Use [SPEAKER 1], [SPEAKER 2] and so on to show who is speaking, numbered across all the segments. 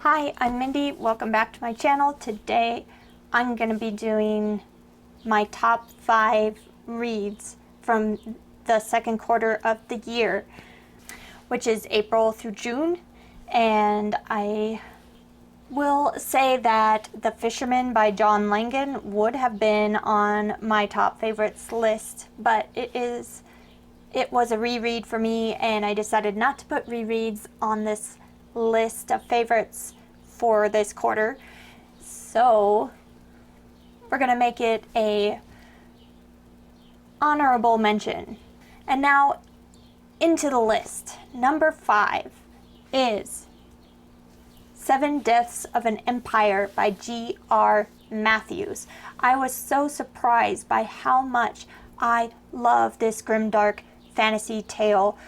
[SPEAKER 1] Hi, I'm Mindy. Welcome back to my channel. Today I'm going to be doing my top 5 reads from the second quarter of the year, which is April through June. And I will say that The Fisherman by John Langan would have been on my top favorites list, but it was a reread for me, and I decided not to put rereads on this list of favorites for this quarter. So we're gonna make it a honorable mention. And now into the list. Number 5 is 7 Deaths of an Empire by G.R. Matthews. I was so surprised by how much I love this grimdark fantasy tale,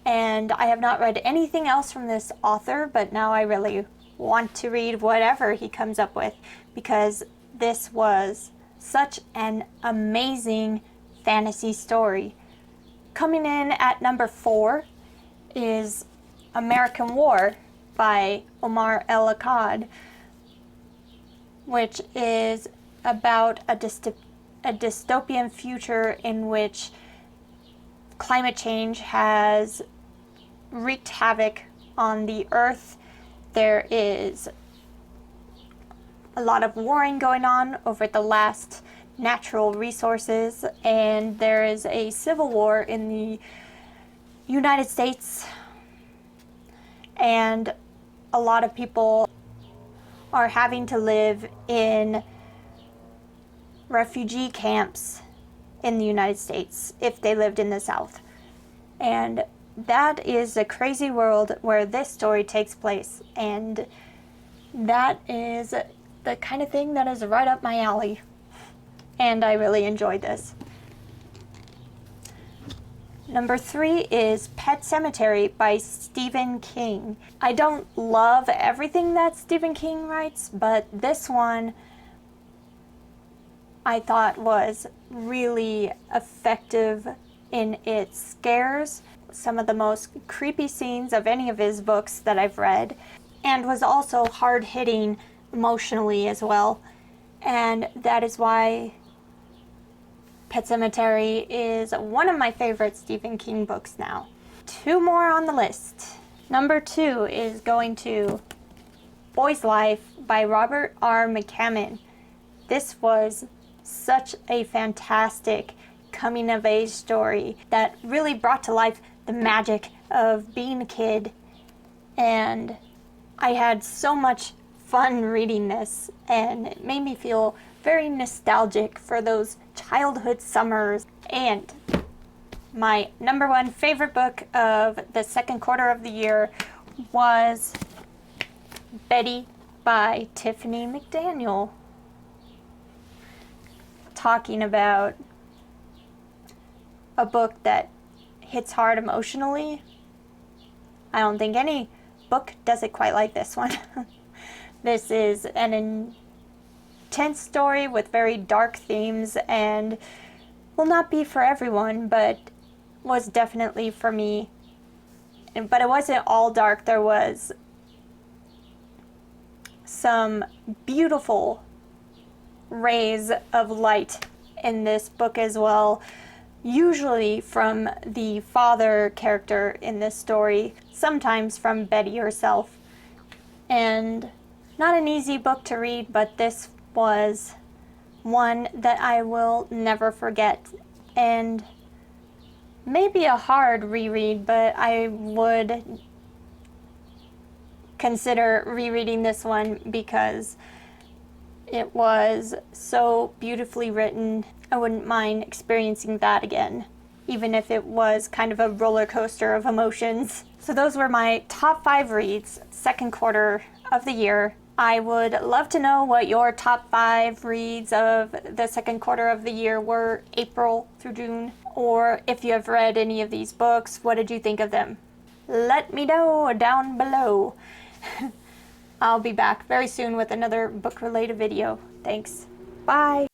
[SPEAKER 1] and I have not read anything else from this author, but now I really want to read whatever he comes up with, because this was such an amazing fantasy story. Coming in at number 4 is American War by Omar Akkad, which is about a dystopian future in which climate change has wreaked havoc on the earth. There is a lot of warring going on over the last natural resources, and there is a civil war in the United States, and a lot of people are having to live in refugee camps in the United States if they lived in the South. And that is a crazy world where this story takes place, and that is the kind of thing that is right up my alley, and I really enjoyed this. Number 3 is Pet Sematary by Stephen King. I don't love everything that Stephen King writes, but this one I thought was really effective in its scares, some of the most creepy scenes of any of his books that I've read, and was also hard-hitting emotionally as well. And that is why Pet Sematary is one of my favorite Stephen King books now. 2 more on the list. Number 2 is going to Boy's Life by Robert R. McCammon. This was such a fantastic coming-of-age story that really brought to life the magic of being a kid, and I had so much fun reading this, and it made me feel very nostalgic for those childhood summers. And my number 1 favorite book of the second quarter of the year was Betty by Tiffany McDaniel. Talking about a book that hits hard emotionally. I don't think any book does it quite like this one. This is an intense story with very dark themes, and will not be for everyone, but was definitely for me. But it wasn't all dark. There was some beautiful rays of light in this book as well, usually from the father character in this story, sometimes from Betty herself. And not an easy book to read, but this was one that I will never forget, and maybe a hard reread, but I would consider rereading this one because it was so beautifully written. I wouldn't mind experiencing that again, even if it was kind of a roller coaster of emotions. So those were my top 5 reads, second quarter of the year. I would love to know what your top 5 reads of the second quarter of the year were, April through June, or if you have read any of these books, what did you think of them? Let me know down below. I'll be back very soon with another book-related video. Thanks. Bye.